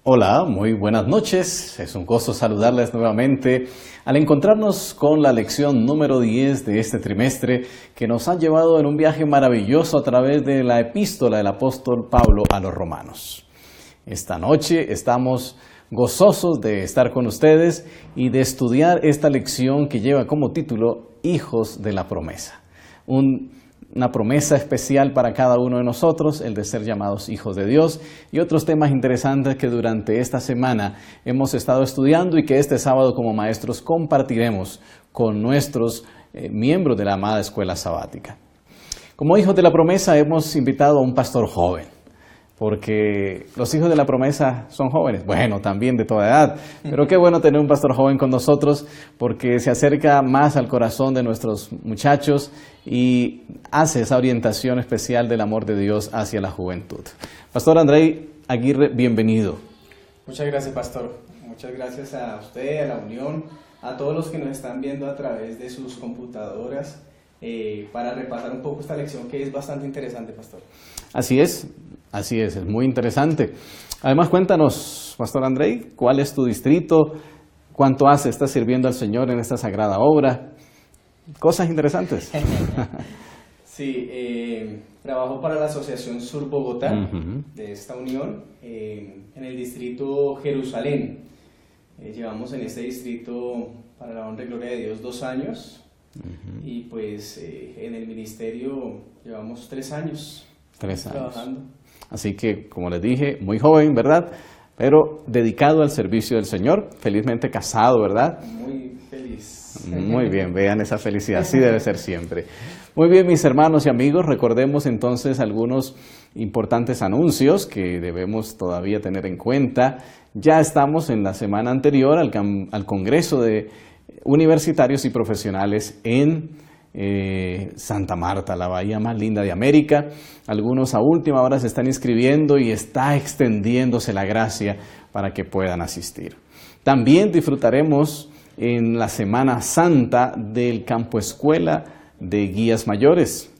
Hola, muy buenas noches. Es un gozo saludarles nuevamente al encontrarnos con la lección número 10 de este trimestre que nos ha llevado en un viaje maravilloso a través de la epístola del apóstol Pablo a los romanos. Esta noche estamos gozosos de estar con ustedes y de estudiar esta lección que lleva como título Hijos de la Promesa. Una promesa especial para cada uno de nosotros, el de ser llamados hijos de Dios, y otros temas interesantes que durante esta semana hemos estado estudiando y que este sábado como maestros compartiremos con nuestros miembros de la amada escuela sabática. Como hijos de la promesa hemos invitado a un pastor joven, porque los hijos de la promesa son jóvenes, bueno, también de toda edad, pero qué bueno tener un pastor joven con nosotros porque se acerca más al corazón de nuestros muchachos y hace esa orientación especial del amor de Dios hacia la juventud. Pastor Andrei Aguirre, bienvenido. Muchas gracias, pastor. Muchas gracias a usted, a la Unión, a todos los que nos están viendo a través de sus computadoras para repasar un poco esta lección que es bastante interesante, pastor. Así es muy interesante. Además, cuéntanos, Pastor Andrei, ¿cuál es tu distrito? ¿Cuánto estás sirviendo al Señor en esta sagrada obra? Cosas interesantes. Sí, trabajo para la Asociación Sur Bogotá de esta unión en el distrito Jerusalén. Llevamos en este distrito, para la honra y gloria de Dios, 2 años y pues en el ministerio llevamos 3 años. 3 años. Trabajando. Así que, como les dije, muy joven, ¿verdad? Pero dedicado al servicio del Señor, felizmente casado, ¿verdad? Muy feliz. Muy bien, vean esa felicidad, así debe ser siempre. Muy bien, mis hermanos y amigos, recordemos entonces algunos importantes anuncios que debemos todavía tener en cuenta. Ya estamos en la semana anterior al Congreso de Universitarios y Profesionales en Santa Marta, la bahía más linda de América. Algunos a última hora se están inscribiendo y está extendiéndose la gracia para que puedan asistir. También disfrutaremos en la Semana Santa del Campo Escuela de Guías Mayores.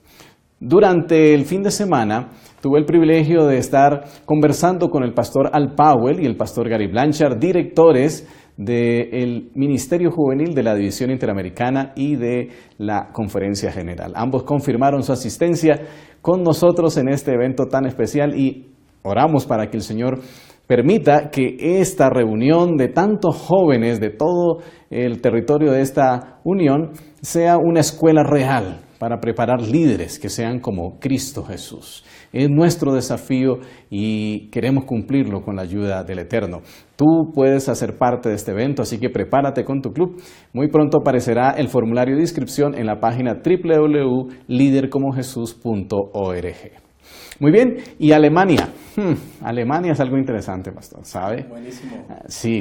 Durante el fin de semana tuve el privilegio de estar conversando con el pastor Al Powell y el pastor Gary Blanchard, directores del Ministerio Juvenil de la División Interamericana y de la Conferencia General. Ambos confirmaron su asistencia con nosotros en este evento tan especial y oramos para que el Señor permita que esta reunión de tantos jóvenes de todo el territorio de esta unión sea una escuela real para preparar líderes que sean como Cristo Jesús. Es nuestro desafío y queremos cumplirlo con la ayuda del Eterno. Tú puedes hacer parte de este evento, así que prepárate con tu club. Muy pronto aparecerá el formulario de inscripción en la página www.lidercomojesus.org. Muy bien, y Alemania. Alemania es algo interesante, pastor, ¿sabe? Buenísimo. Sí.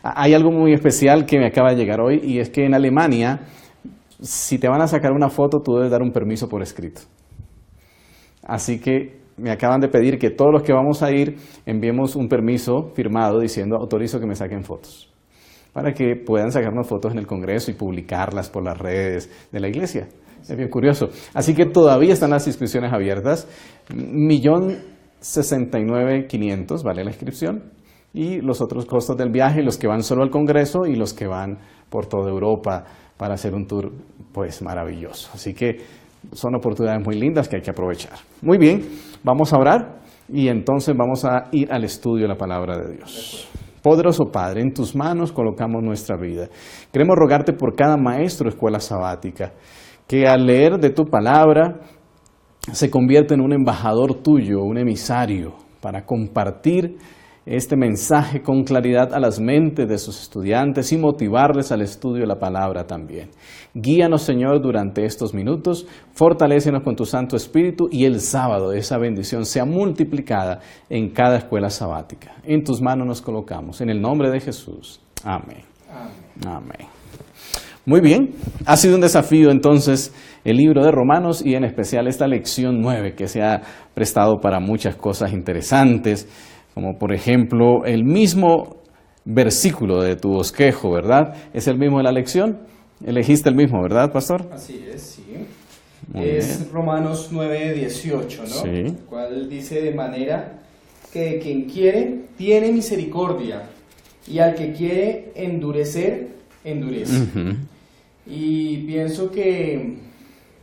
Hay algo muy especial que me acaba de llegar hoy y es que en Alemania, si te van a sacar una foto, tú debes dar un permiso por escrito. Así que me acaban de pedir que todos los que vamos a ir enviemos un permiso firmado diciendo autorizo que me saquen fotos, para que puedan sacarnos fotos en el Congreso y publicarlas por las redes de la iglesia. Es bien curioso. Así que todavía están las inscripciones abiertas. 1.069.500 vale la inscripción. Y los otros costos del viaje, los que van solo al Congreso y los que van por toda Europa para hacer un tour pues maravilloso. Así que son oportunidades muy lindas que hay que aprovechar. Muy bien, vamos a orar y entonces vamos a ir al estudio de la palabra de Dios. Poderoso Padre, en tus manos colocamos nuestra vida. Queremos rogarte por cada maestro de escuela sabática, que al leer de tu palabra se convierta en un embajador tuyo, un emisario, para compartir este mensaje con claridad a las mentes de sus estudiantes y motivarles al estudio de la palabra también. Guíanos, Señor, durante estos minutos, fortalécenos con tu Santo Espíritu y el sábado esa bendición sea multiplicada en cada escuela sabática. En tus manos nos colocamos, en el nombre de Jesús. Amén. Amén. Muy bien, ha sido un desafío entonces el libro de Romanos y en especial esta lección 9 que se ha prestado para muchas cosas interesantes, como por ejemplo el mismo versículo de tu bosquejo, ¿verdad? ¿Es el mismo de la lección? Elegiste el mismo, ¿verdad, pastor? Así es, sí. Muy Es bien. Romanos 9:18, ¿no? Sí. El cual dice de manera que de quien quiere tiene misericordia, y al que quiere endurecer, endurece. Y pienso que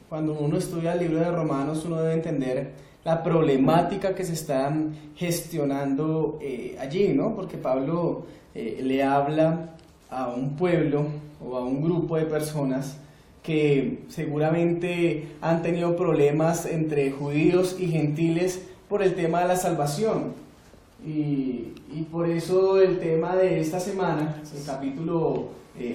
cuando uno estudia el libro de Romanos, uno debe entender la problemática que se está gestionando allí, ¿no? Porque Pablo le habla a un pueblo o a un grupo de personas que seguramente han tenido problemas entre judíos y gentiles por el tema de la salvación. Y por eso el tema de esta semana, el capítulo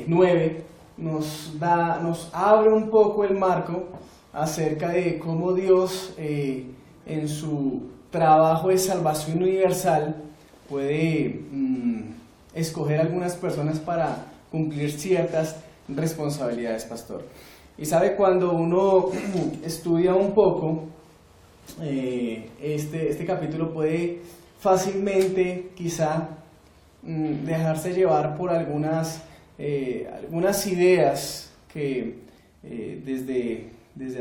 9, nos abre un poco el marco acerca de cómo Dios en su trabajo de salvación universal puede escoger algunas personas para cumplir ciertas responsabilidades, pastor. Y sabe, cuando uno estudia un poco este capítulo, puede fácilmente quizá dejarse llevar por algunas ideas que desde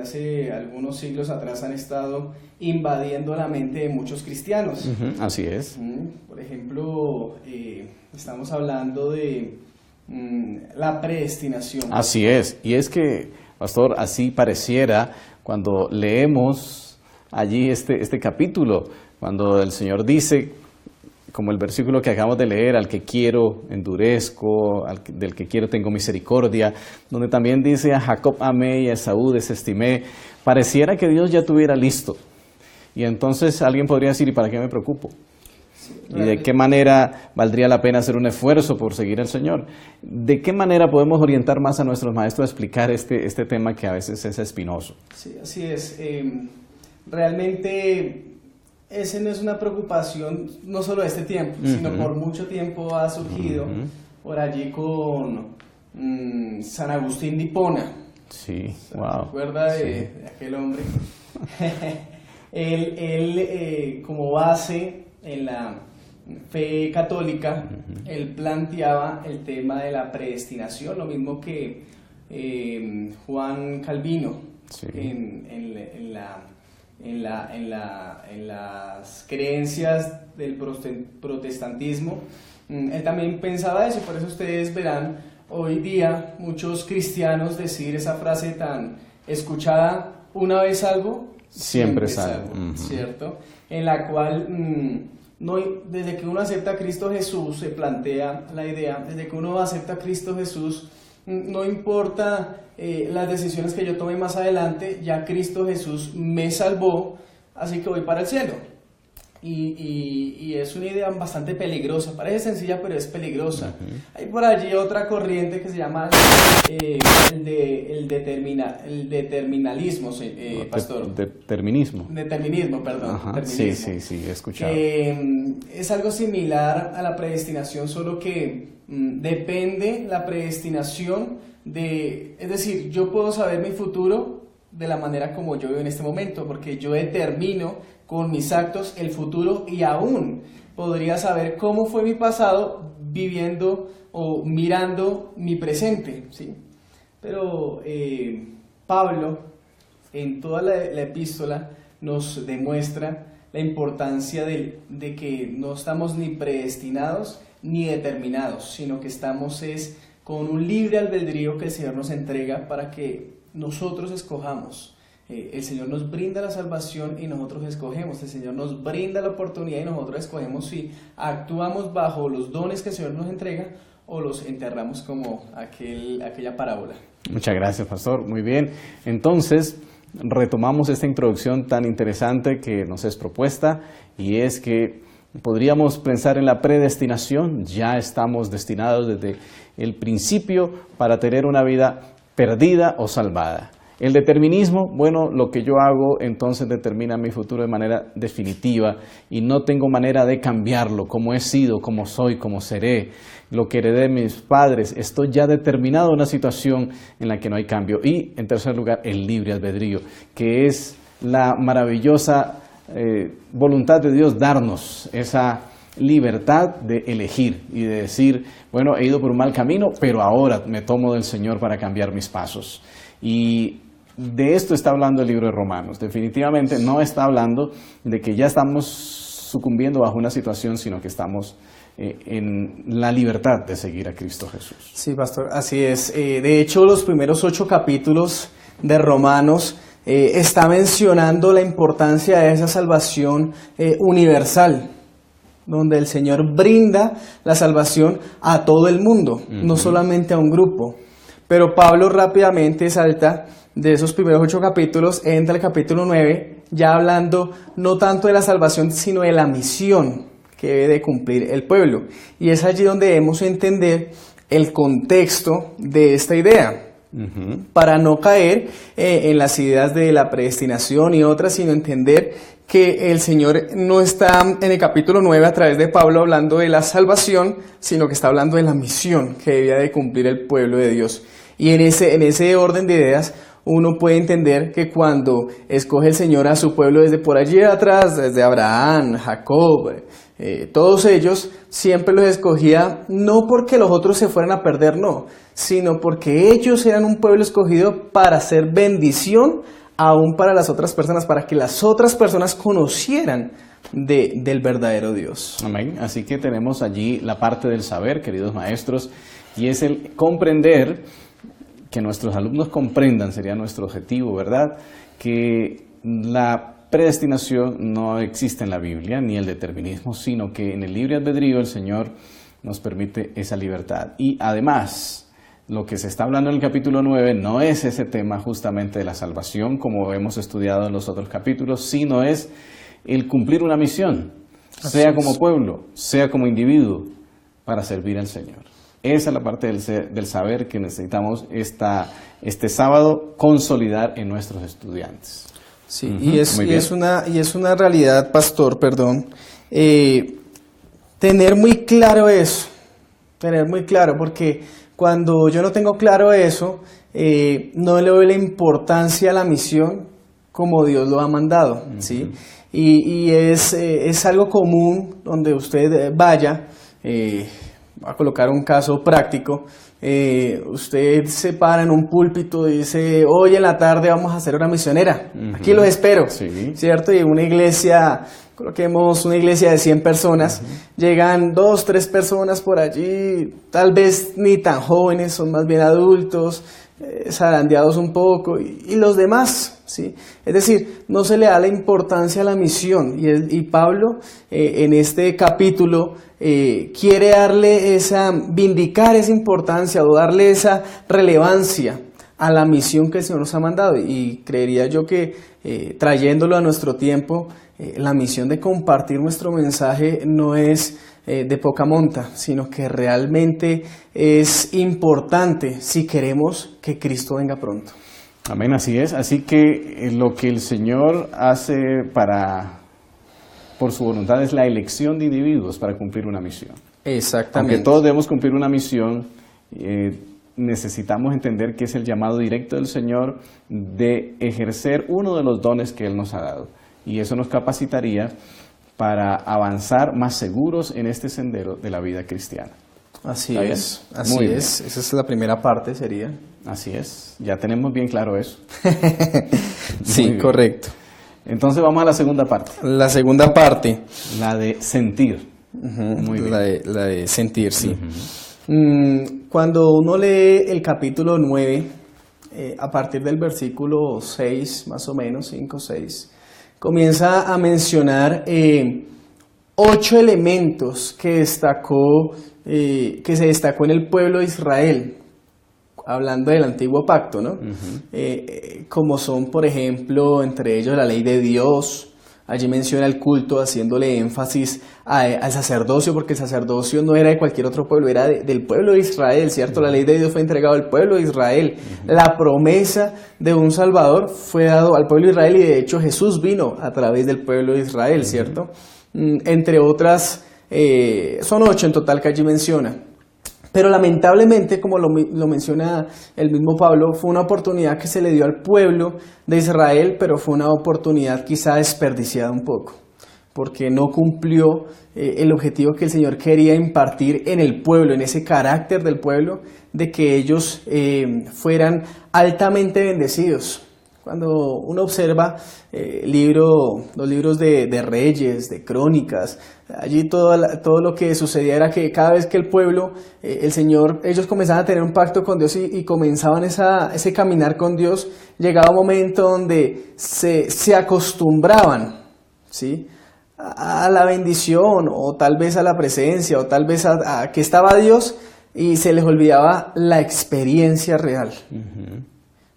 hace algunos siglos atrás han estado invadiendo la mente de muchos cristianos. Así es. Por ejemplo, estamos hablando de la predestinación. Así es. Y es que, pastor, así pareciera cuando leemos allí este capítulo, cuando el Señor dice, como el versículo que acabamos de leer, al que quiero endurezco, del que quiero tengo misericordia, donde también dice a Jacob amé y a Esaú desestimé, pareciera que Dios ya tuviera listo. Y entonces alguien podría decir, ¿y para qué me preocupo? ¿Y de qué manera valdría la pena hacer un esfuerzo por seguir al Señor? ¿De qué manera podemos orientar más a nuestros maestros a explicar este tema que a veces es espinoso? Sí, así es. Realmente ese no es una preocupación no solo de este tiempo, sino por mucho tiempo ha surgido por allí con San Agustín de Hipona. Sí, wow. ¿Se acuerda de aquel hombre? él como base en la fe católica, él planteaba el tema de la predestinación, lo mismo que Juan Calvino, en las creencias del protestantismo. Él también pensaba eso, por eso ustedes verán hoy día muchos cristianos decir esa frase tan escuchada: una vez salvo, siempre salvo, ¿cierto? En la cual desde que uno acepta a Cristo Jesús, se plantea la idea, desde que uno acepta a Cristo Jesús, no importa las decisiones que yo tome más adelante, ya Cristo Jesús me salvó, así que voy para el cielo. Y es una idea bastante peligrosa, parece sencilla pero es peligrosa. Hay por allí otra corriente que se llama el determinalismo, pastor. Determinismo, perdón. Determinismo. Sí, he escuchado. Es algo similar a la predestinación, solo que depende la predestinación es decir, yo puedo saber mi futuro de la manera como yo vivo en este momento, porque yo determino con mis actos el futuro, y aún podría saber cómo fue mi pasado viviendo o mirando mi presente, ¿sí? Pero Pablo, en toda la epístola, nos demuestra la importancia de que no estamos ni predestinados ni determinados, sino que estamos con un libre albedrío que el Señor nos entrega para que nosotros escojamos. El Señor nos brinda la salvación y nosotros escogemos. El Señor nos brinda la oportunidad y nosotros escogemos si actuamos bajo los dones que el Señor nos entrega o los enterramos como aquella parábola. Muchas gracias, pastor. Muy bien. Entonces, retomamos esta introducción tan interesante que nos es propuesta, y es que podríamos pensar en la predestinación. Ya estamos destinados desde el principio para tener una vida perdida o salvada. El determinismo, bueno, lo que yo hago entonces determina mi futuro de manera definitiva y no tengo manera de cambiarlo, como he sido, como soy, como seré, lo que heredé de mis padres. Estoy ya determinado en una situación en la que no hay cambio. Y en tercer lugar, el libre albedrío, que es la maravillosa voluntad de Dios darnos esa libertad de elegir y de decir, bueno, he ido por un mal camino, pero ahora me tomo del Señor para cambiar mis pasos. Y de esto está hablando el libro de Romanos. Definitivamente no está hablando de que ya estamos sucumbiendo bajo una situación, sino que estamos en la libertad de seguir a Cristo Jesús. Sí, pastor, así es. De hecho, los primeros 8 capítulos de Romanos está mencionando la importancia de esa salvación universal, donde el Señor brinda la salvación a todo el mundo, no solamente a un grupo. Pero Pablo rápidamente salta de esos primeros 8 capítulos, entra al capítulo 9, ya hablando no tanto de la salvación, sino de la misión que debe de cumplir el pueblo. Y es allí donde debemos entender el contexto de esta idea, para no caer en las ideas de la predestinación y otras, sino entender que el Señor no está en el capítulo 9 a través de Pablo hablando de la salvación, sino que está hablando de la misión que debía de cumplir el pueblo de Dios. Y en ese orden de ideas uno puede entender que cuando escoge el Señor a su pueblo desde por allí atrás, desde Abraham, Jacob, todos ellos, siempre los escogía no porque los otros se fueran a perder, no, sino porque ellos eran un pueblo escogido para hacer bendición aún para las otras personas, para que las otras personas conocieran del verdadero Dios. Amén. Así que tenemos allí la parte del saber, queridos maestros, y es el comprender, que nuestros alumnos comprendan, sería nuestro objetivo, ¿verdad? Que la predestinación no existe en la Biblia, ni el determinismo, sino que en el libre albedrío el Señor nos permite esa libertad. Y además, lo que se está hablando en el capítulo 9 no es ese tema justamente de la salvación, como hemos estudiado en los otros capítulos, sino es el cumplir una misión, sea como pueblo, sea como individuo, para servir al Señor. Esa es la parte del saber que necesitamos este sábado consolidar en nuestros estudiantes. Sí, y es una realidad, pastor, tener muy claro eso, porque cuando yo no tengo claro eso, no le doy la importancia a la misión como Dios lo ha mandado, ¿sí? Y es algo común donde usted vaya, a colocar un caso práctico, usted se para en un púlpito y dice, hoy en la tarde vamos a hacer una misionera, aquí los espero, ¿cierto? Y una iglesia, coloquemos una iglesia de 100 personas, llegan 2, 3 personas por allí, tal vez ni tan jóvenes, son más bien adultos, zarandeados un poco, y los demás, ¿sí? Es decir, no se le da la importancia a la misión, y Pablo en este capítulo quiere vindicar esa importancia o darle esa relevancia a la misión que el Señor nos ha mandado, y creería yo que trayéndolo a nuestro tiempo, la misión de compartir nuestro mensaje no es de poca monta, sino que realmente es importante si queremos que Cristo venga pronto. Amén, así es. Así que lo que el Señor hace por su voluntad es la elección de individuos para cumplir una misión. Exactamente. Aunque todos debemos cumplir una misión, necesitamos entender que es el llamado directo del Señor de ejercer uno de los dones que Él nos ha dado. Y eso nos capacitaría para avanzar más seguros en este sendero de la vida cristiana. Así es. Esa es la primera parte, sería. Así es, ya tenemos bien claro eso. Sí, correcto. Entonces vamos a la segunda parte. La segunda parte. La de sentir. Muy bien. La de sentir, sí. Cuando uno lee el capítulo 9, a partir del versículo 6, más o menos, 5, 6, comienza a mencionar 8 elementos que se destacó en el pueblo de Israel, hablando del antiguo pacto, ¿no? Como son, por ejemplo, entre ellos la ley de Dios. Allí menciona el culto, haciéndole énfasis al sacerdocio, porque el sacerdocio no era de cualquier otro pueblo, era del pueblo de Israel, ¿cierto? La ley de Dios fue entregada al pueblo de Israel. La promesa de un Salvador fue dado al pueblo de Israel, y de hecho Jesús vino a través del pueblo de Israel, ¿cierto? Entre otras, son 8 en total que allí menciona. Pero lamentablemente, como lo menciona el mismo Pablo, fue una oportunidad que se le dio al pueblo de Israel, pero fue una oportunidad quizá desperdiciada un poco, porque no cumplió el objetivo que el Señor quería impartir en el pueblo, en ese carácter del pueblo, de que ellos fueran altamente bendecidos. Cuando uno observa los libros de Reyes, de Crónicas, allí todo lo que sucedía era que cada vez que el pueblo, el Señor, ellos comenzaban a tener un pacto con Dios y comenzaban ese caminar con Dios, llegaba un momento donde se acostumbraban, ¿sí?, a la bendición, o tal vez a la presencia, o tal vez a que estaba Dios, y se les olvidaba la experiencia real. Uh-huh.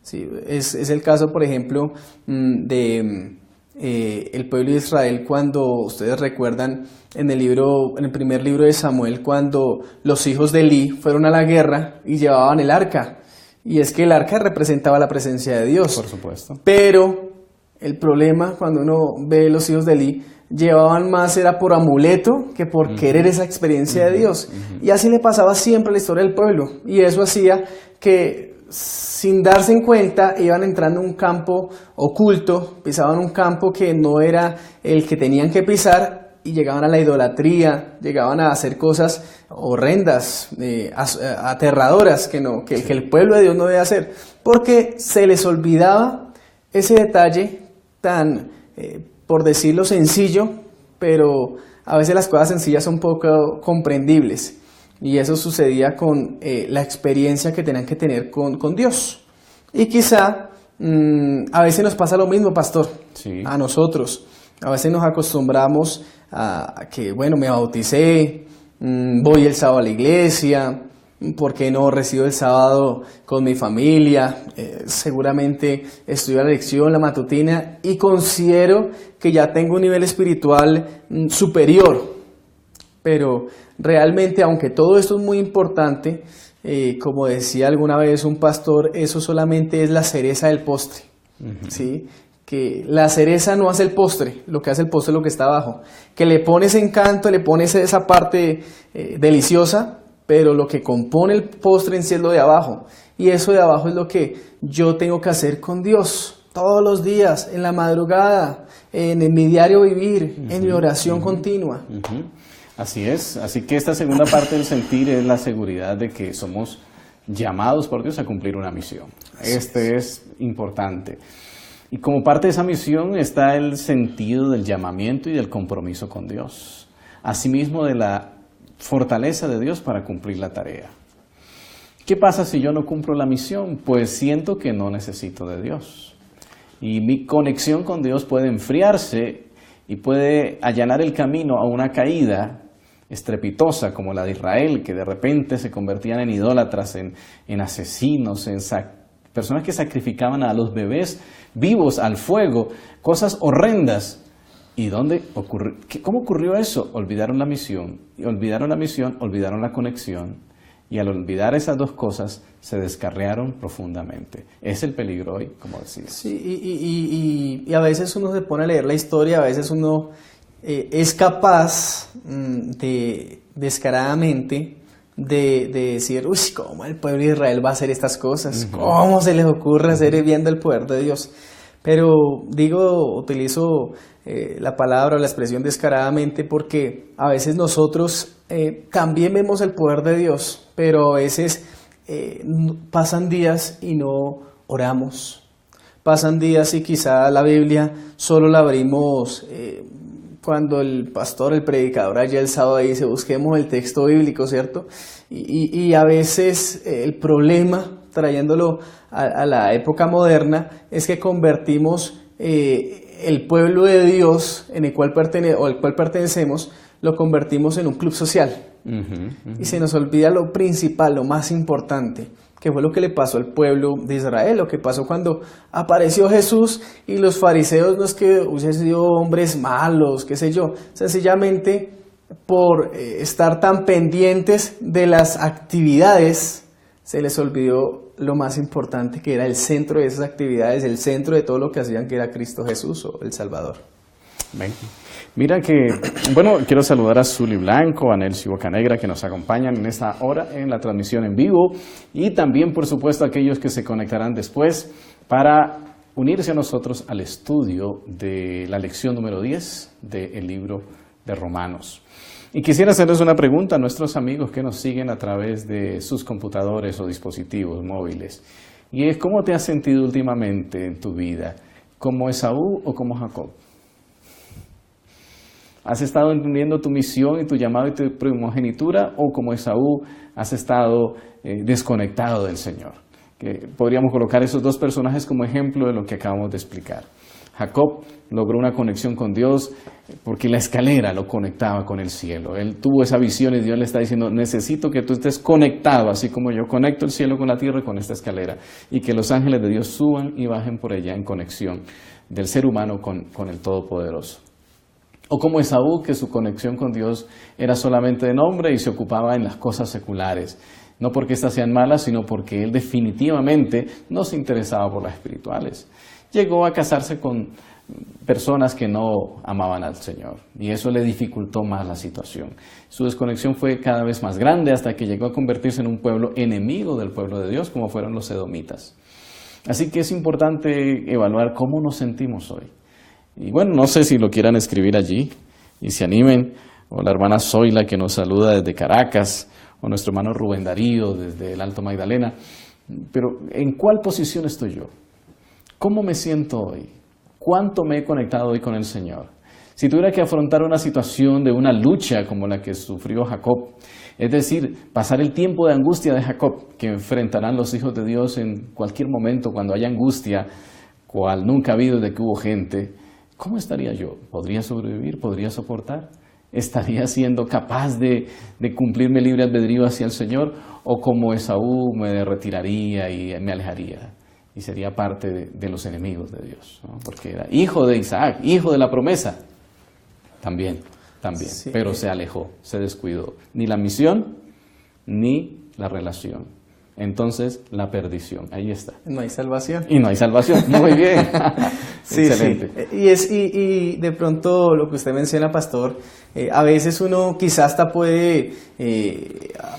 Sí, es el caso, por ejemplo, de el pueblo de Israel, cuando ustedes recuerdan en el primer libro de Samuel, cuando los hijos de Elí fueron a la guerra y llevaban el arca. Y es que el arca representaba la presencia de Dios. Por supuesto. Pero el problema, cuando uno ve los hijos de Elí, llevaban más era por amuleto que por querer esa experiencia de Dios. Y así le pasaba siempre a la historia del pueblo. Y eso hacía que, sin darse en cuenta, iban entrando en un campo oculto, pisaban un campo que no era el que tenían que pisar, y llegaban a la idolatría, llegaban a hacer cosas horrendas, aterradoras, que el pueblo de Dios no debe hacer, porque se les olvidaba ese detalle tan, por decirlo, sencillo, pero a veces las cosas sencillas son poco comprendibles. Y eso sucedía con la experiencia que tenían que tener con Dios. Y quizá a veces nos pasa lo mismo, pastor, sí, a nosotros. A veces nos acostumbramos a que, bueno, me bauticé, voy el sábado a la iglesia, ¿por qué no recibo el sábado con mi familia? Seguramente estudio la lección, la matutina, y considero que ya tengo un nivel espiritual superior. Pero realmente, aunque todo esto es muy importante, como decía alguna vez un pastor, eso solamente es la cereza del postre. Uh-huh. ¿Sí? Que la cereza no hace el postre, lo que hace el postre es lo que está abajo. Que le pones encanto, le pones esa parte deliciosa, pero lo que compone el postre en sí es lo de abajo. Y eso de abajo es lo que yo tengo que hacer con Dios todos los días, en la madrugada, en mi diario vivir, uh-huh, en mi oración continua. Uh-huh. Así es, así que esta segunda parte del sentir es la seguridad de que somos llamados por Dios a cumplir una misión. Es importante. Y como parte de esa misión está el sentido del llamamiento y del compromiso con Dios. Asimismo, de la fortaleza de Dios para cumplir la tarea. ¿Qué pasa si yo no cumplo la misión? Pues siento que no necesito de Dios. Y mi conexión con Dios puede enfriarse y puede allanar el camino a una caída estrepitosa como la de Israel, que de repente se convertían en idólatras, en asesinos, en personas que sacrificaban a los bebés vivos al fuego, cosas horrendas. ¿Y cómo ocurrió eso? Olvidaron la misión, olvidaron la conexión, y al olvidar esas dos cosas se descarriaron profundamente. Es el peligro hoy, como decías. Sí, y a veces uno se pone a leer la historia, a veces uno es capaz de descaradamente de decir, uy, ¿cómo el pueblo de Israel va a hacer estas cosas? Uh-huh. ¿Cómo se les ocurre hacer viendo el poder de Dios? Pero utilizo la palabra o la expresión descaradamente porque a veces nosotros también vemos el poder de Dios, pero a veces pasan días y no oramos. Pasan días y quizá la Biblia solo la abrimos cuando el pastor, el predicador allá el sábado dice, busquemos el texto bíblico, ¿cierto? Y a veces el problema, trayéndolo a la época moderna, es que convertimos el pueblo de Dios en el cual pertenecemos, lo convertimos en un club social. Uh-huh, uh-huh. Y se nos olvida lo principal, lo más importante, que fue lo que le pasó al pueblo de Israel, lo que pasó cuando apareció Jesús y los fariseos no es que hubiesen sido hombres malos, qué sé yo, sencillamente por estar tan pendientes de las actividades, se les olvidó lo más importante, que era el centro de esas actividades, el centro de todo lo que hacían, que era Cristo Jesús o el Salvador. Ven. Mira que, bueno, quiero saludar a Zuli Blanco, a Nelcy Bocanegra, que nos acompañan en esta hora en la transmisión en vivo, y también, por supuesto, a aquellos que se conectarán después para unirse a nosotros al estudio de la lección número 10 del libro de Romanos. Y quisiera hacerles una pregunta a nuestros amigos que nos siguen a través de sus computadores o dispositivos móviles. Y es ¿cómo te has sentido últimamente en tu vida? ¿Como Esaú o como Jacob? ¿Has estado entendiendo tu misión y tu llamado y tu primogenitura? ¿O como Esaú has estado desconectado del Señor? Que podríamos colocar esos dos personajes como ejemplo de lo que acabamos de explicar. Jacob logró una conexión con Dios porque la escalera lo conectaba con el cielo. Él tuvo esa visión y Dios le está diciendo, necesito que tú estés conectado, así como yo conecto el cielo con la tierra y con esta escalera, y que los ángeles de Dios suban y bajen por ella en conexión del ser humano con el Todopoderoso. O como Esaú, que su conexión con Dios era solamente de nombre y se ocupaba en las cosas seculares. No porque éstas sean malas, sino porque él definitivamente no se interesaba por las espirituales. Llegó a casarse con personas que no amaban al Señor y eso le dificultó más la situación. Su desconexión fue cada vez más grande hasta que llegó a convertirse en un pueblo enemigo del pueblo de Dios, como fueron los edomitas. Así que es importante evaluar cómo nos sentimos hoy. Y bueno, no sé si lo quieran escribir allí y se animen, o la hermana Zoila que nos saluda desde Caracas, o nuestro hermano Rubén Darío desde el Alto Magdalena. Pero ¿en cuál posición estoy yo? ¿Cómo me siento hoy? ¿Cuánto me he conectado hoy con el Señor? Si tuviera que afrontar una situación de una lucha como la que sufrió Jacob, es decir, pasar el tiempo de angustia de Jacob que enfrentarán los hijos de Dios en cualquier momento cuando haya angustia, cual nunca ha habido desde que hubo gente, ¿cómo estaría yo? ¿Podría sobrevivir? ¿Podría soportar? ¿Estaría siendo capaz de cumplirme libre albedrío hacia el Señor? ¿O como Esaú me retiraría y me alejaría? Y sería parte de los enemigos de Dios, ¿no? Porque era hijo de Isaac, hijo de la promesa. También, sí. Pero se alejó, se descuidó. Ni la misión, ni la relación. Entonces, la perdición, ahí está. No hay salvación. Y no hay salvación, muy bien. Sí, excelente. Sí. Y de pronto, lo que usted menciona, pastor, a veces uno quizás hasta puede,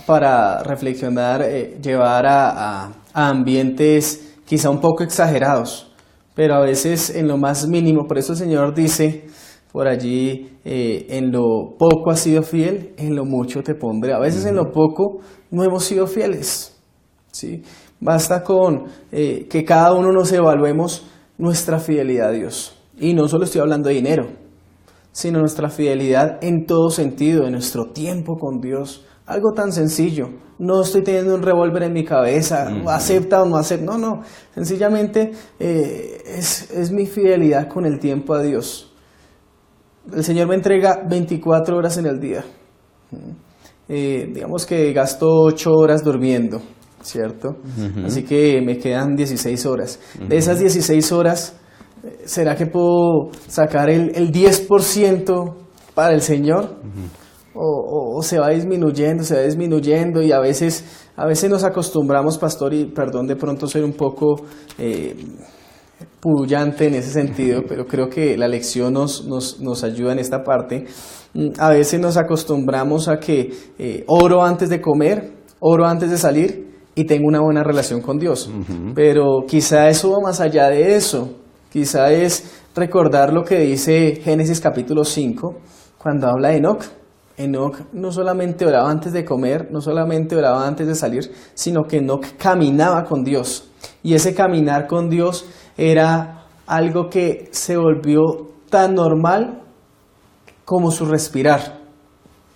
para reflexionar, llevar a ambientes quizá un poco exagerados, pero a veces en lo más mínimo. Por eso el Señor dice por allí, en lo poco has sido fiel, en lo mucho te pondré. A veces en lo poco no hemos sido fieles, ¿sí? Basta con que cada uno nos evaluemos nuestra fidelidad a Dios. Y no solo estoy hablando de dinero, sino nuestra fidelidad en todo sentido, en nuestro tiempo con Dios. Algo tan sencillo. No estoy teniendo un revólver en mi cabeza, acepta o no acepta. No. Sencillamente es mi fidelidad con el tiempo a Dios. El Señor me entrega 24 horas en el día. Digamos que gasto 8 horas durmiendo, ¿cierto? Así que me quedan 16 horas. De esas 16 horas, ¿será que puedo sacar el 10% para el Señor? O se va disminuyendo y a veces nos acostumbramos, pastor, y perdón, de pronto soy un poco pullante en ese sentido, pero creo que la lección nos ayuda en esta parte. A veces nos acostumbramos a que oro antes de comer, oro antes de salir y tengo una buena relación con Dios. Pero quizá eso va más allá de eso. Quizá es recordar lo que dice Génesis capítulo 5, cuando habla de Enoc. Enoc no solamente oraba antes de comer, no solamente oraba antes de salir, sino que Enoc caminaba con Dios. Y ese caminar con Dios era algo que se volvió tan normal como su respirar.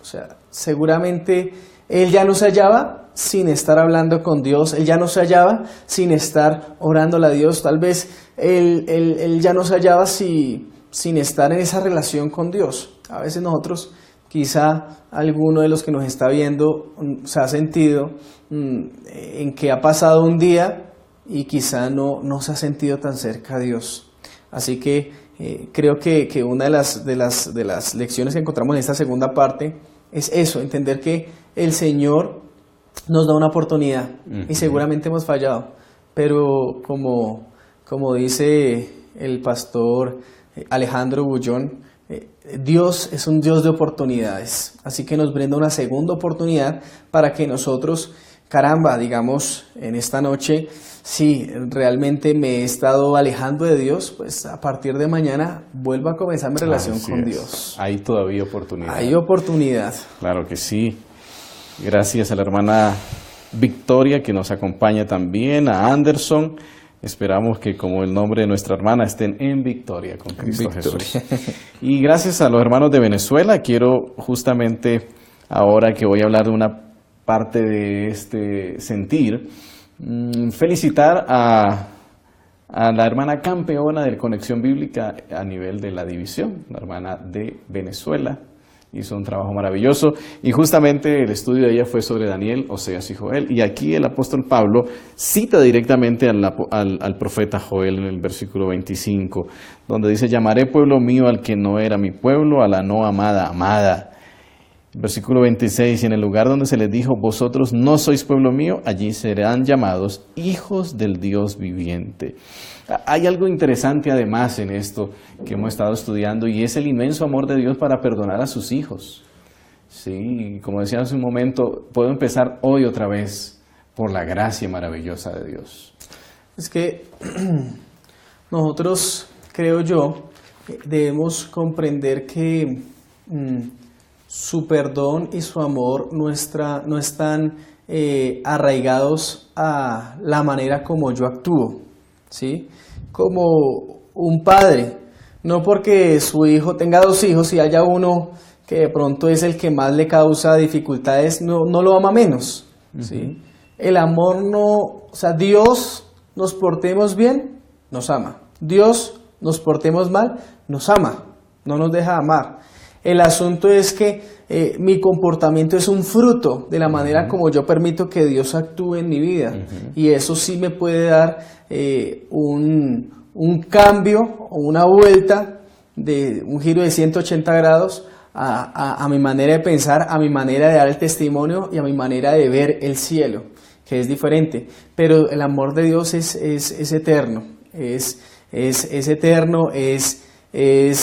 O sea, seguramente él ya no se hallaba sin estar hablando con Dios, él ya no se hallaba sin estar orándole a Dios, tal vez él ya no se hallaba sin estar en esa relación con Dios. A veces nosotros, quizá alguno de los que nos está viendo se ha sentido en que ha pasado un día y quizá no se ha sentido tan cerca a Dios. Así que creo que una de las lecciones que encontramos en esta segunda parte es eso, entender que el Señor nos da una oportunidad y seguramente hemos fallado, pero como dice el pastor Alejandro Bullón, Dios es un Dios de oportunidades, así que nos brinda una segunda oportunidad para que nosotros, digamos en esta noche, si realmente me he estado alejando de Dios, pues a partir de mañana vuelvo a comenzar mi relación con Dios. Hay todavía oportunidad. Hay oportunidad. Claro que sí. Gracias a la hermana Victoria, que nos acompaña también, a Anderson. Esperamos que, como el nombre de nuestra hermana, estén en victoria con Cristo Jesús. Y gracias a los hermanos de Venezuela, quiero justamente, ahora que voy a hablar de una parte de este sentir, felicitar a la hermana campeona de Conexión Bíblica a nivel de la división, la hermana de Venezuela. Hizo un trabajo maravilloso y justamente el estudio de ella fue sobre Daniel, Oseas y Joel. Y aquí el apóstol Pablo cita directamente al profeta Joel en el versículo 25, donde dice: llamaré pueblo mío al que no era mi pueblo, a la no amada, amada. Versículo 26, y en el lugar donde se les dijo: vosotros no sois pueblo mío, allí serán llamados hijos del Dios viviente. Hay algo interesante además en esto que hemos estado estudiando, y es el inmenso amor de Dios para perdonar a sus hijos. Sí, como decía hace un momento, puedo empezar hoy otra vez por la gracia maravillosa de Dios. Es que nosotros, creo yo, debemos comprender que su perdón y su amor no están arraigados a la manera como yo actúo, ¿sí? Como un padre, no porque su hijo tenga 2 hijos y haya uno que de pronto es el que más le causa dificultades, no lo ama menos, ¿sí? El amor o sea, Dios, nos portemos bien, nos ama. Dios, nos portemos mal, nos ama, no nos deja amar. El asunto es que mi comportamiento es un fruto de la manera como yo permito que Dios actúe en mi vida. Y eso sí me puede dar un cambio o una vuelta, de un giro de 180 grados a mi manera de pensar, a mi manera de dar el testimonio y a mi manera de ver el cielo, que es diferente. Pero el amor de Dios es eterno, es eterno, es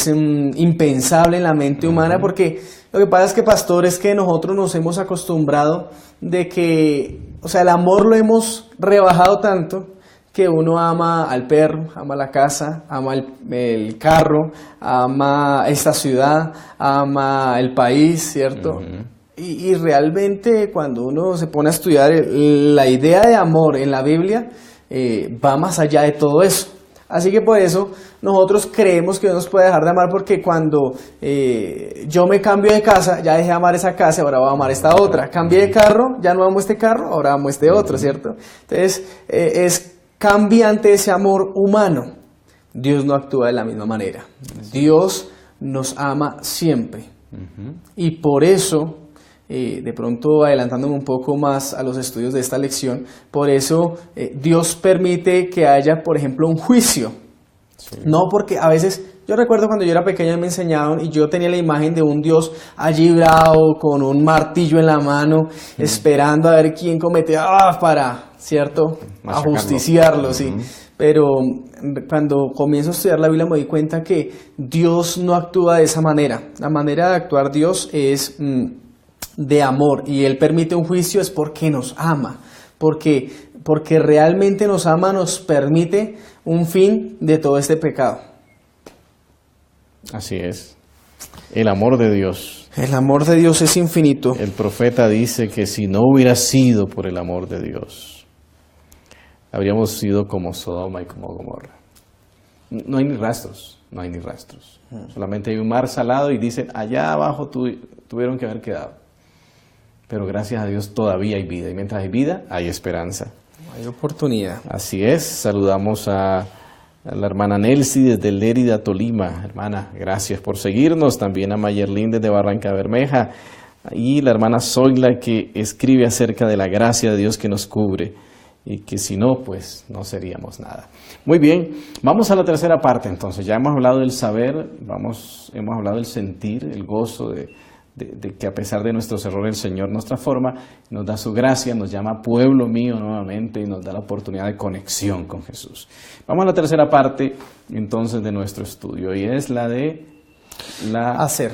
impensable en la mente humana, porque lo que pasa es que, pastor, es que nosotros nos hemos acostumbrado de que, o sea, el amor lo hemos rebajado tanto que uno ama al perro, ama la casa, ama el carro, ama esta ciudad, ama el país, ¿cierto? Y realmente cuando uno se pone a estudiar la idea de amor en la Biblia, va más allá de todo eso. Así que por eso nosotros creemos que Dios nos puede dejar de amar, porque cuando yo me cambio de casa, ya dejé de amar esa casa, ahora voy a amar esta otra. Cambié de carro, ya no amo este carro, ahora amo este otro, ¿cierto? Entonces es cambiante ese amor humano. Dios no actúa de la misma manera. Dios nos ama siempre. Y por eso, de pronto adelantándome un poco más a los estudios de esta lección, por eso Dios permite que haya, por ejemplo, un juicio. Sí. No porque a veces, yo recuerdo cuando yo era pequeño me enseñaban y yo tenía la imagen de un Dios allí bravo, con un martillo en la mano, esperando a ver quién comete, para, ¿cierto?, ajusticiarlo, sí. Pero cuando comienzo a estudiar la Biblia me di cuenta que Dios no actúa de esa manera. La manera de actuar Dios es de amor, y Él permite un juicio es porque nos ama, porque realmente nos ama, nos permite un fin de todo este pecado. Así es, el amor de Dios. El amor de Dios es infinito. El profeta dice que si no hubiera sido por el amor de Dios, habríamos sido como Sodoma y como Gomorra. No hay ni rastros, no hay ni rastros. Solamente hay un mar salado y dicen, allá abajo tuvieron que haber quedado. Pero gracias a Dios todavía hay vida, y mientras hay vida, hay esperanza. Hay oportunidad. Así es, saludamos a la hermana Nelcy desde Lérida, Tolima. Hermana, gracias por seguirnos. También a Mayerlin desde Barranca Bermeja. Y la hermana Zoila, que escribe acerca de la gracia de Dios que nos cubre, y que si no, pues no seríamos nada. Muy bien, vamos a la tercera parte entonces. Ya hemos hablado del saber, hemos hablado del sentir, el gozo de que a pesar de nuestros errores el Señor nos transforma, nos da su gracia, nos llama pueblo mío nuevamente y nos da la oportunidad de conexión con Jesús. Vamos a la tercera parte entonces de nuestro estudio, y es la de hacer.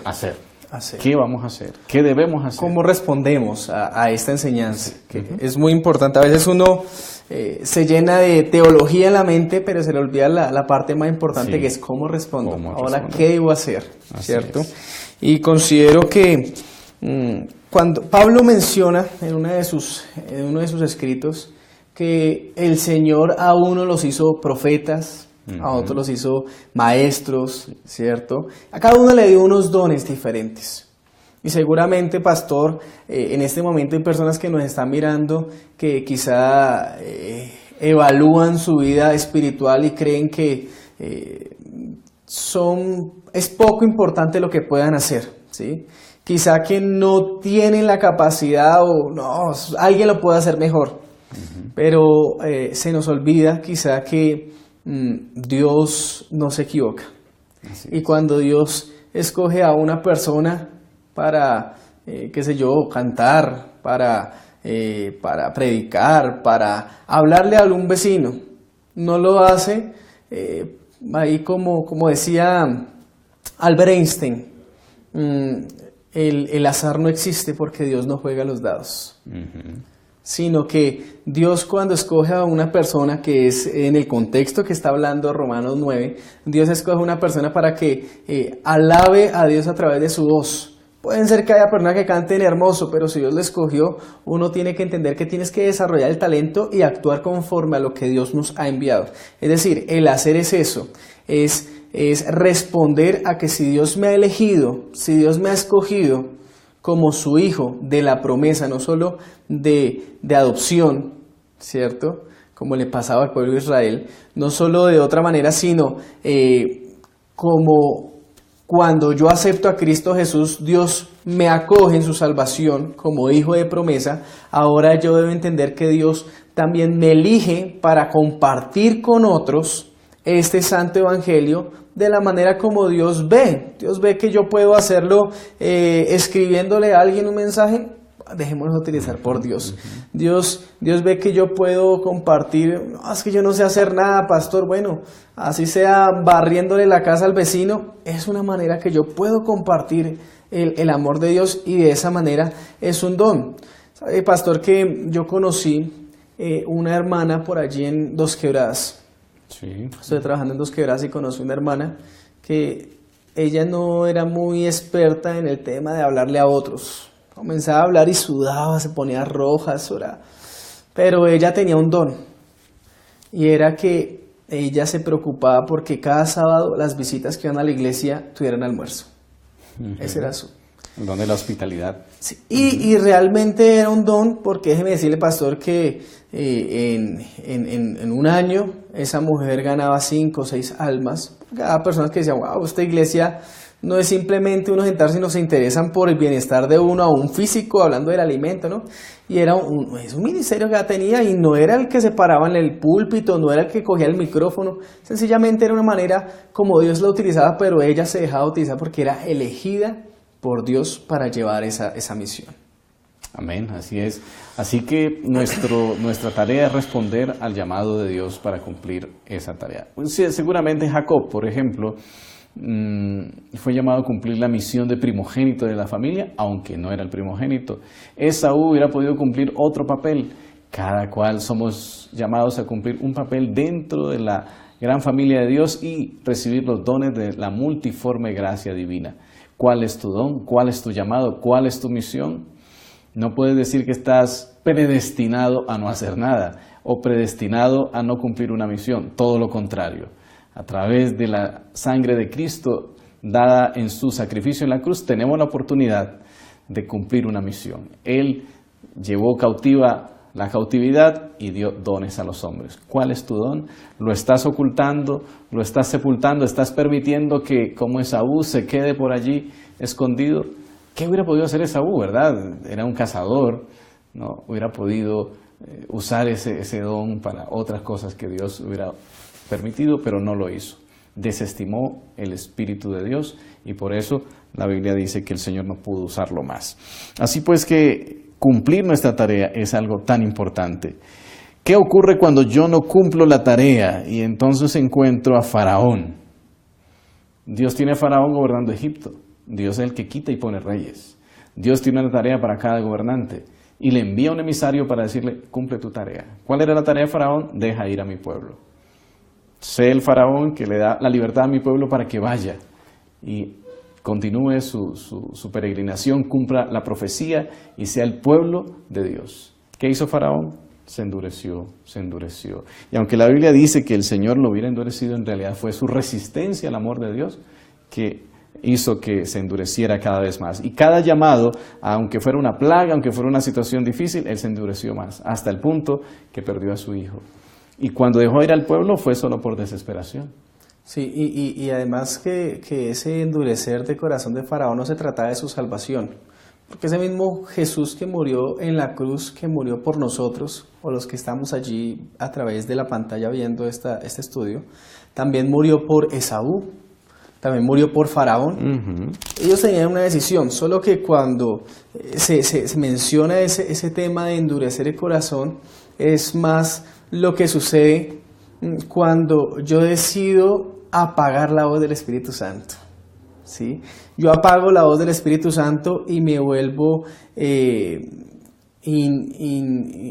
¿Qué vamos a hacer? ¿Qué debemos hacer? ¿Cómo respondemos a esta enseñanza? Que es muy importante. A veces uno se llena de teología en la mente, pero se le olvida la parte más importante, que es cómo respondo. Ahora, ¿qué debo hacer? ¿Cierto? Y considero que Cuando Pablo menciona en uno de sus escritos que el Señor a uno los hizo profetas, a otros los hizo maestros, ¿cierto? A cada uno le dio unos dones diferentes. Y seguramente, pastor, en este momento hay personas que nos están mirando que quizá evalúan su vida espiritual y creen que es poco importante lo que puedan hacer, ¿sí? Quizá que no tienen la capacidad o no, alguien lo puede hacer mejor, pero se nos olvida quizá que Dios no se equivoca. Y cuando Dios escoge a una persona para, qué sé yo, cantar, para predicar, para hablarle a algún vecino, no lo hace ahí como decía Albert Einstein, el azar no existe porque Dios no juega los dados, sino que Dios, cuando escoge a una persona, que es en el contexto que está hablando Romanos 9, Dios escoge a una persona para que alabe a Dios a través de su voz. Pueden ser que haya personas que canten hermoso, pero si Dios le escogió, uno tiene que entender que tienes que desarrollar el talento y actuar conforme a lo que Dios nos ha enviado. Es decir, el hacer es eso, es responder a que si Dios me ha elegido, si Dios me ha escogido como su hijo de la promesa, no solo de adopción, ¿cierto? Como le pasaba al pueblo de Israel, no solo de otra manera, sino como cuando yo acepto a Cristo Jesús, Dios me acoge en su salvación como hijo de promesa. Ahora yo debo entender que Dios también me elige para compartir con otros este santo evangelio de la manera como Dios ve. Dios ve que yo puedo hacerlo escribiéndole a alguien un mensaje. Dejémonos utilizar por Dios. Dios ve que yo puedo compartir. No, es que yo no sé hacer nada, pastor. Bueno, así sea barriéndole la casa al vecino, es una manera que yo puedo compartir el amor de Dios, y de esa manera es un don. ¿Sabe, pastor, que yo conocí una hermana por allí en Dos Quebradas? Sí. Estoy trabajando en Dos Quebradas y conocí una hermana que ella no era muy experta en el tema de hablarle a otros. Comenzaba a hablar y sudaba, se ponía roja, pero ella tenía un don, y era que ella se preocupaba porque cada sábado las visitas que iban a la iglesia tuvieran almuerzo. Ese era su el don de la hospitalidad. Sí, y realmente era un don, porque déjeme decirle, pastor, que en un año esa mujer ganaba 5 o 6 almas. Cada persona que decía, wow, esta iglesia no es simplemente uno sentarse, sino se interesan por el bienestar de uno, a un físico, hablando del alimento, ¿no? Y era es un ministerio que ella tenía, y no era el que se paraba en el púlpito, no era el que cogía el micrófono, sencillamente era una manera como Dios la utilizaba, pero ella se dejaba utilizar porque era elegida por Dios para llevar esa misión. Amén, así es. Así que nuestra tarea es responder al llamado de Dios para cumplir esa tarea. Pues, sí, seguramente Jacob, por ejemplo, fue llamado a cumplir la misión de primogénito de la familia, aunque no era el primogénito. Esaú hubiera podido cumplir otro papel. Cada cual somos llamados a cumplir un papel dentro de la gran familia de Dios y recibir los dones de la multiforme gracia divina. ¿Cuál es tu don? ¿Cuál es tu llamado? ¿Cuál es tu misión? No puedes decir que estás predestinado a no hacer nada o predestinado a no cumplir una misión. Todo lo contrario. A través de la sangre de Cristo dada en su sacrificio en la cruz, tenemos la oportunidad de cumplir una misión. Él llevó cautiva la cautividad y dio dones a los hombres. ¿Cuál es tu don? ¿Lo estás ocultando? ¿Lo estás sepultando? ¿Estás permitiendo que, como Esaú, se quede por allí escondido? ¿Qué hubiera podido hacer Esaú, verdad? Era un cazador, ¿no? Hubiera podido usar ese don para otras cosas que Dios hubiera permitido, pero no lo hizo. Desestimó el Espíritu de Dios, y por eso la Biblia dice que el Señor no pudo usarlo más. Así pues que cumplir nuestra tarea es algo tan importante. ¿Qué ocurre cuando yo no cumplo la tarea y entonces encuentro a Faraón? Dios tiene a Faraón gobernando Egipto. Dios es el que quita y pone reyes. Dios tiene una tarea para cada gobernante y le envía un emisario para decirle, cumple tu tarea. ¿Cuál era la tarea de Faraón? Deja ir a mi pueblo. Sé el Faraón que le da la libertad a mi pueblo para que vaya y continúe su peregrinación, cumpla la profecía y sea el pueblo de Dios. ¿Qué hizo Faraón? Se endureció, se endureció. Y aunque la Biblia dice que el Señor lo hubiera endurecido, en realidad fue su resistencia al amor de Dios que hizo que se endureciera cada vez más. Y cada llamado, aunque fuera una plaga, aunque fuera una situación difícil, él se endureció más, hasta el punto que perdió a su hijo. Y cuando dejó ir al pueblo fue solo por desesperación. Sí, y además que ese endurecer de corazón de Faraón no se trataba de su salvación, porque ese mismo Jesús que murió en la cruz, que murió por nosotros, o los que estamos allí a través de la pantalla viendo este estudio, también murió por Esaú, también murió por Faraón. Ellos tenían una decisión, solo que cuando se menciona ese tema de endurecer el corazón, es más lo que sucede cuando yo decido apagar la voz del Espíritu Santo, ¿sí? Yo apago la voz del Espíritu Santo y me vuelvo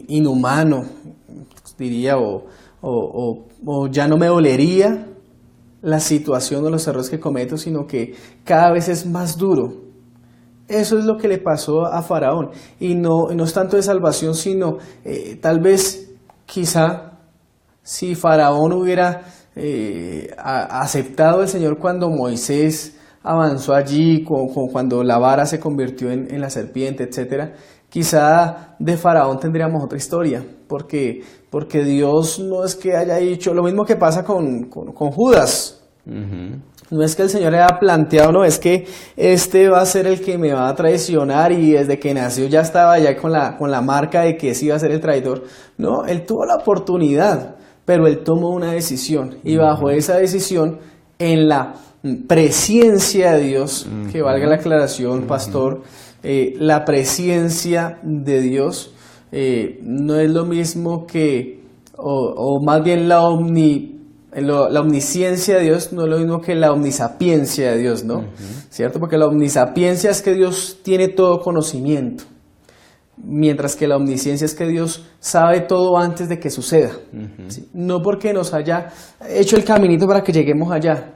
inhumano, diría, o ya no me dolería la situación o los errores que cometo, sino que cada vez es más duro. Eso es lo que le pasó a Faraón, y no es tanto de salvación, sino tal vez, quizá, si Faraón hubiera aceptado al Señor cuando Moisés avanzó allí, cuando la vara se convirtió en la serpiente, etc., quizá de Faraón tendríamos otra historia, porque Dios no es que haya dicho, lo mismo que pasa con Judas. No es que el Señor haya planteado, no, es que este va a ser el que me va a traicionar, y desde que nació ya estaba ya con la marca de que sí iba a ser el traidor. No, él tuvo la oportunidad, pero él tomó una decisión, y bajo esa decisión, en la presencia de Dios, que valga la aclaración, pastor, la presencia de Dios no es lo mismo que, o más bien la omnisciencia de Dios no es lo mismo que la omnisapiencia de Dios, ¿no? ¿Cierto? Porque la omnisapiencia es que Dios tiene todo conocimiento, mientras que la omnisciencia es que Dios sabe todo antes de que suceda. ¿Sí? No porque nos haya hecho el caminito para que lleguemos allá,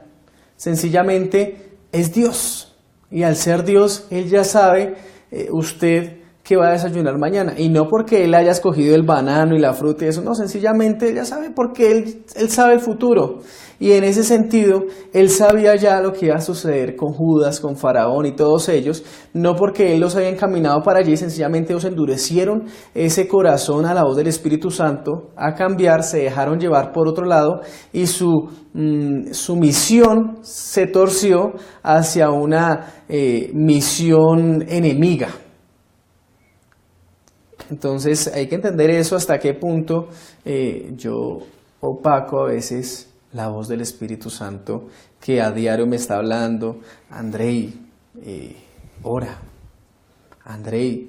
sencillamente es Dios, y al ser Dios, Él ya sabe usted que va a desayunar mañana, y no porque Él haya escogido el banano y la fruta y eso, no, sencillamente Él ya sabe, porque Él sabe el futuro, y en ese sentido Él sabía ya lo que iba a suceder con Judas, con Faraón y todos ellos, no porque Él los había encaminado para allí, sencillamente ellos endurecieron ese corazón a la voz del Espíritu Santo, a cambiar, se dejaron llevar por otro lado, y su misión se torció hacia una misión enemiga. Entonces hay que entender eso, hasta qué punto yo opaco a veces la voz del Espíritu Santo que a diario me está hablando. Andrei, ora. Andrei,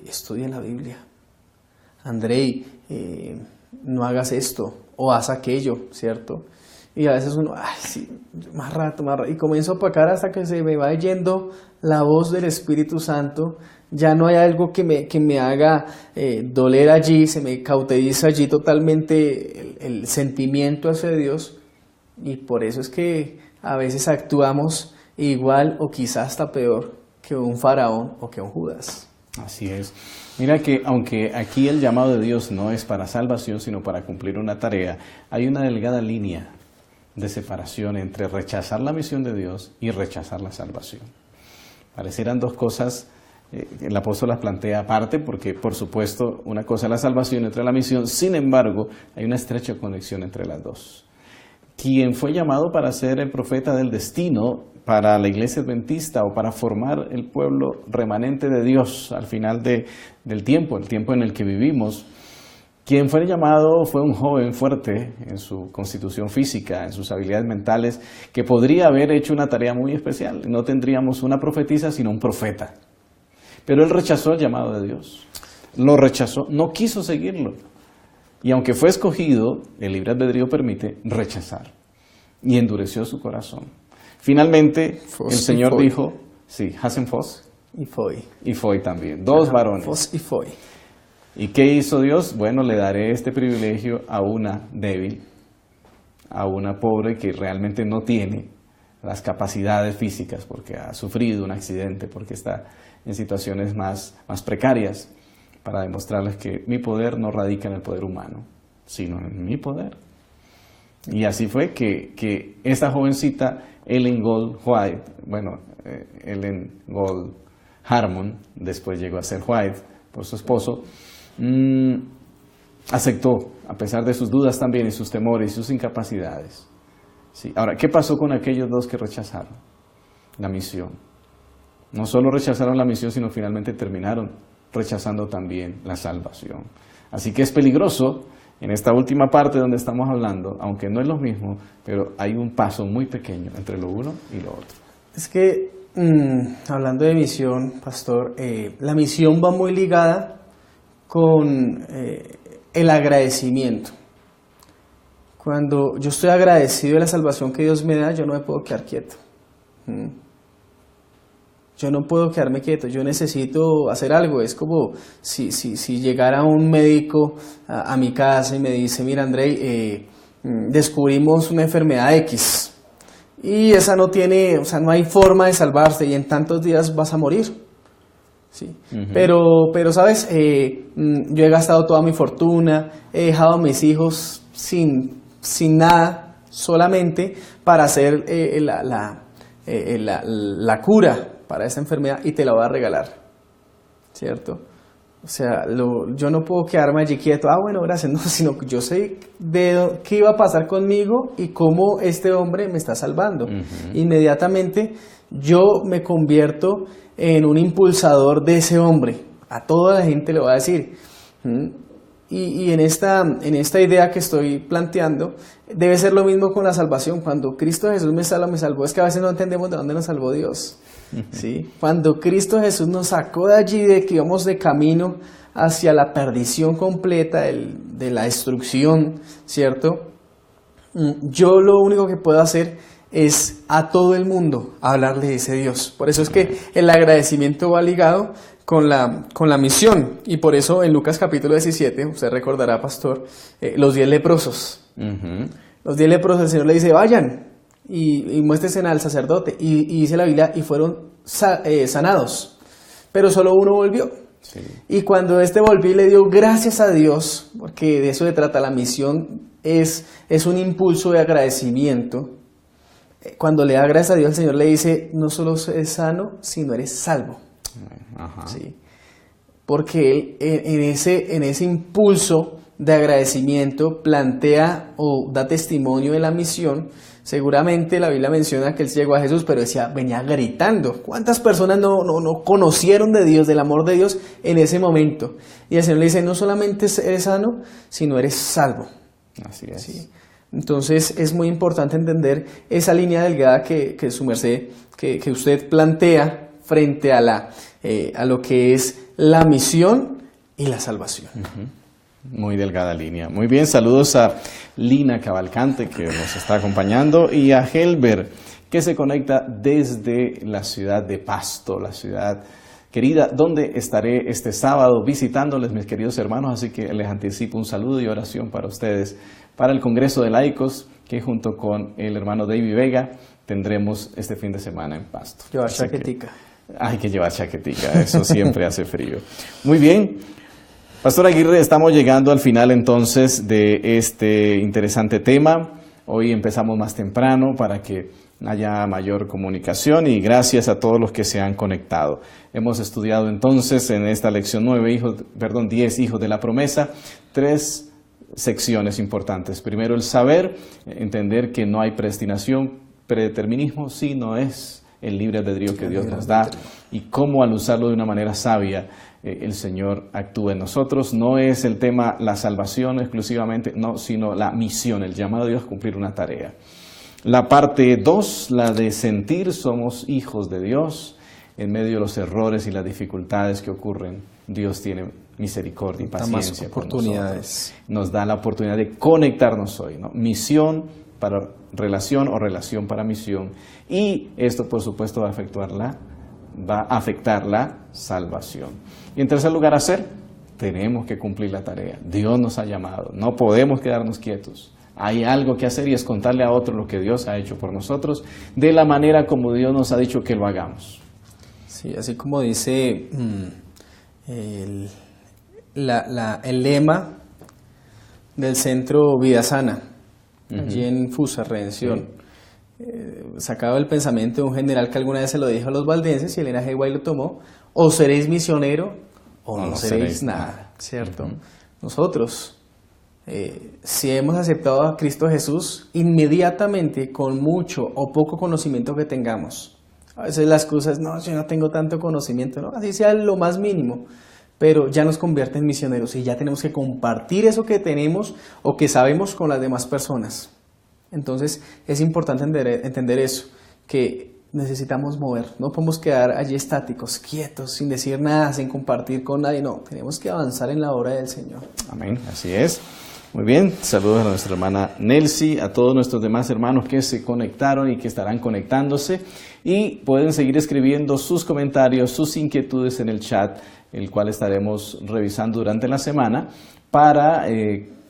estudia la Biblia. Andrei, no hagas esto o haz aquello, ¿cierto? Y a veces uno, ay, sí, más rato, y comienzo a opacar hasta que se me va yendo la voz del Espíritu Santo. Ya no hay algo que me haga doler allí, se me cauteriza allí totalmente el sentimiento hacia Dios, y por eso es que a veces actuamos igual o quizás hasta peor que un Faraón o que un Judas. Así es. Mira que aunque aquí el llamado de Dios no es para salvación, sino para cumplir una tarea, hay una delgada línea de separación entre rechazar la misión de Dios y rechazar la salvación. Parecieran dos cosas. El apóstol las plantea aparte porque, por supuesto, una cosa es la salvación y otra la misión. Sin embargo, hay una estrecha conexión entre las dos. Quien fue llamado para ser el profeta del destino para la iglesia adventista o para formar el pueblo remanente de Dios al final del tiempo, el tiempo en el que vivimos, quien fue llamado fue un joven fuerte en su constitución física, en sus habilidades mentales, que podría haber hecho una tarea muy especial. No tendríamos una profetisa, sino un profeta. Pero él rechazó el llamado de Dios, lo rechazó, no quiso seguirlo. Y aunque fue escogido, el libre albedrío permite rechazar. Y endureció su corazón. Finalmente, el Señor dijo, sí, Hasen Foss y Foy también, dos varones. Foss y Foy. ¿Y qué hizo Dios? Bueno, le daré este privilegio a una débil, a una pobre que realmente no tiene, las capacidades físicas, porque ha sufrido un accidente, porque está en situaciones más precarias, para demostrarles que mi poder no radica en el poder humano, sino en mi poder. Y así fue que esta jovencita, Ellen Gold White, Ellen Gold Harmon, después llegó a ser White por su esposo, aceptó, a pesar de sus dudas también y sus temores y sus incapacidades. Sí. Ahora, ¿qué pasó con aquellos dos que rechazaron la misión? No solo rechazaron la misión, sino finalmente terminaron rechazando también la salvación. Así que es peligroso en esta última parte donde estamos hablando, aunque no es lo mismo, pero hay un paso muy pequeño entre lo uno y lo otro. Es que, hablando de misión, pastor, la misión va muy ligada con el agradecimiento. Cuando yo estoy agradecido de la salvación que Dios me da, yo no me puedo quedar quieto. Yo no puedo quedarme quieto, yo necesito hacer algo. Es como si llegara un médico a mi casa y me dice, mira Andrei, descubrimos una enfermedad X y esa no hay forma de salvarse y en tantos días vas a morir. Sí. Pero sabes, yo he gastado toda mi fortuna, he dejado a mis hijos sin nada, solamente para hacer la cura para esta enfermedad y te la voy a regalar, ¿cierto? O sea, yo no puedo quedarme allí quieto, bueno, gracias, no, sino que yo sé qué iba a pasar conmigo y cómo este hombre me está salvando. Inmediatamente yo me convierto en un impulsador de ese hombre, a toda la gente le voy a decir. Y en esta idea que estoy planteando, debe ser lo mismo con la salvación. Cuando Cristo Jesús me salvó, es que a veces no entendemos de dónde nos salvó Dios. ¿Sí? Cuando Cristo Jesús nos sacó de allí, de que íbamos de camino hacia la perdición completa, de la destrucción, ¿cierto? Yo lo único que puedo hacer es a todo el mundo hablarle de ese Dios. Por eso es que el agradecimiento va ligado con la misión. Y por eso en Lucas capítulo 17, usted recordará, pastor, los 10 leprosos. Los 10 leprosos, el Señor le dice, vayan y muéstrense al sacerdote. Y dice la Biblia, y fueron sanados. Pero solo uno volvió. Sí. Y cuando este volvió, le dio gracias a Dios, porque de eso se trata la misión, es un impulso de agradecimiento. Cuando le da gracias a Dios, el Señor le dice, no solo eres sano, sino eres salvo. ¿Sí? Porque él en ese impulso de agradecimiento plantea o da testimonio de la misión. Seguramente la Biblia menciona que él llegó a Jesús, pero venía gritando. ¿Cuántas personas no conocieron de Dios, del amor de Dios en ese momento? Y el Señor le dice, no solamente eres sano, sino eres salvo. Así es. ¿Sí? Entonces es muy importante entender esa línea delgada que su merced, que usted plantea frente a lo que es la misión y la salvación. Muy delgada línea. Muy bien, saludos a Lina Cavalcante, que nos está acompañando, y a Helber, que se conecta desde la ciudad de Pasto, la ciudad querida, donde estaré este sábado visitándoles, mis queridos hermanos, así que les anticipo un saludo y oración para ustedes, para el Congreso de Laicos, que junto con el hermano David Vega tendremos este fin de semana en Pasto. Llevar chaquetica. Hay que llevar chaquetica, eso siempre hace frío. Muy bien, Pastor Aguirre, estamos llegando al final entonces de este interesante tema. Hoy empezamos más temprano para que haya mayor comunicación y gracias a todos los que se han conectado. Hemos estudiado entonces en esta lección 10 hijos de la promesa, 3 secciones importantes. Primero, el saber, entender que no hay predestinación, predeterminismo, sino es el libre albedrío que Dios nos da y cómo al usarlo de una manera sabia el Señor actúa en nosotros. No es el tema la salvación exclusivamente, no, sino la misión, el llamado de Dios a cumplir una tarea. La parte 2, la de sentir, somos hijos de Dios. En medio de los errores y las dificultades que ocurren, Dios tiene misericordia y paciencia con nosotros. Nos da la oportunidad de conectarnos hoy, ¿no? Misión para relación o relación para misión. Y esto, por supuesto, va a afectar la salvación. Y en tercer lugar, tenemos que cumplir la tarea. Dios nos ha llamado. No podemos quedarnos quietos. hay algo que hacer y es contarle a otro lo que Dios ha hecho por nosotros, de la manera como Dios nos ha dicho que lo hagamos. Sí, así como dice el lema del Centro Vida Sana, allí en Fusa, Redención. Sacado el pensamiento de un general que alguna vez se lo dijo a los valdenses y Elena G. White lo tomó: o seréis misionero o no seréis nada, ¿cierto? Nosotros, si hemos aceptado a Cristo Jesús, inmediatamente, con mucho o poco conocimiento que tengamos, a veces la excusa es: no, yo no tengo tanto conocimiento, ¿no? Así sea lo más mínimo, pero ya nos convierte en misioneros y ya tenemos que compartir eso que tenemos o que sabemos con las demás personas. Entonces es importante entender eso, que necesitamos mover, no podemos quedar allí estáticos, quietos, sin decir nada, sin compartir con nadie, no, tenemos que avanzar en la obra del Señor. Amén, así es. Muy bien, saludos a nuestra hermana Nelcy, a todos nuestros demás hermanos que se conectaron y que estarán conectándose, y pueden seguir escribiendo sus comentarios, sus inquietudes en el chat, el cual estaremos revisando durante la semana para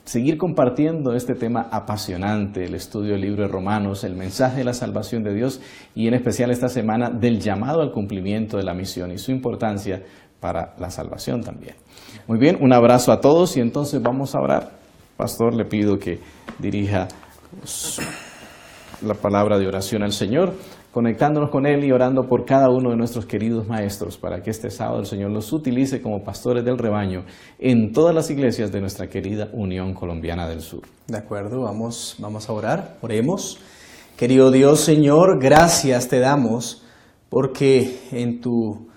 seguir compartiendo este tema apasionante, el estudio del libro de Romanos, el mensaje de la salvación de Dios y en especial esta semana del llamado al cumplimiento de la misión y su importancia para la salvación también. Muy bien, un abrazo a todos y entonces vamos a orar. Pastor, le pido que dirija la palabra de oración al Señor, conectándonos con Él y orando por cada uno de nuestros queridos maestros para que este sábado el Señor los utilice como pastores del rebaño en todas las iglesias de nuestra querida Unión Colombiana del Sur. De acuerdo, vamos a orar, oremos. Querido Dios, Señor, gracias te damos porque en tu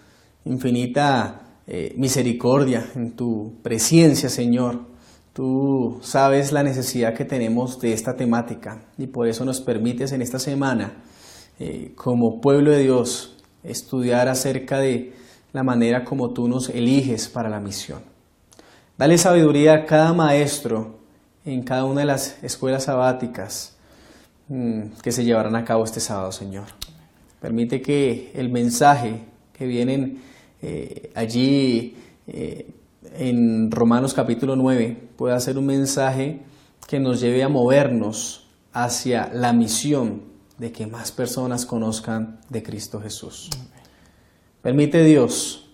infinita misericordia, en tu presencia, Señor, tú sabes la necesidad que tenemos de esta temática y por eso nos permites en esta semana, como pueblo de Dios, estudiar acerca de la manera como tú nos eliges para la misión. Dale sabiduría a cada maestro en cada una de las escuelas sabáticas que se llevarán a cabo este sábado, Señor. Permite que el mensaje que vienen allí en Romanos capítulo 9 pueda ser un mensaje que nos lleve a movernos hacia la misión de que más personas conozcan de Cristo Jesús. Permite, Dios,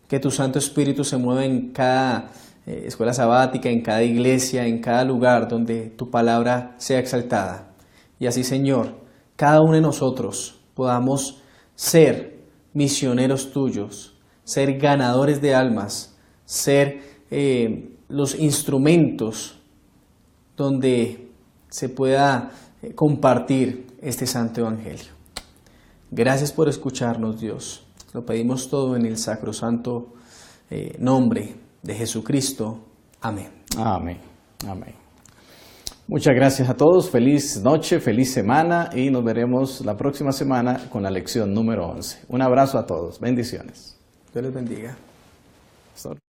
que tu Santo Espíritu se mueva en cada escuela sabática, en cada iglesia, en cada lugar donde tu palabra sea exaltada. Y así, Señor, cada uno de nosotros podamos ser misioneros tuyos, ser ganadores de almas, ser los instrumentos donde se pueda compartir este santo evangelio. Gracias por escucharnos, Dios. Lo pedimos todo en el sacrosanto nombre de Jesucristo. Amén. Amén. Amén. Muchas gracias a todos. Feliz noche, feliz semana y nos veremos la próxima semana con la lección número 11. Un abrazo a todos. Bendiciones. Dios les bendiga. Pastor.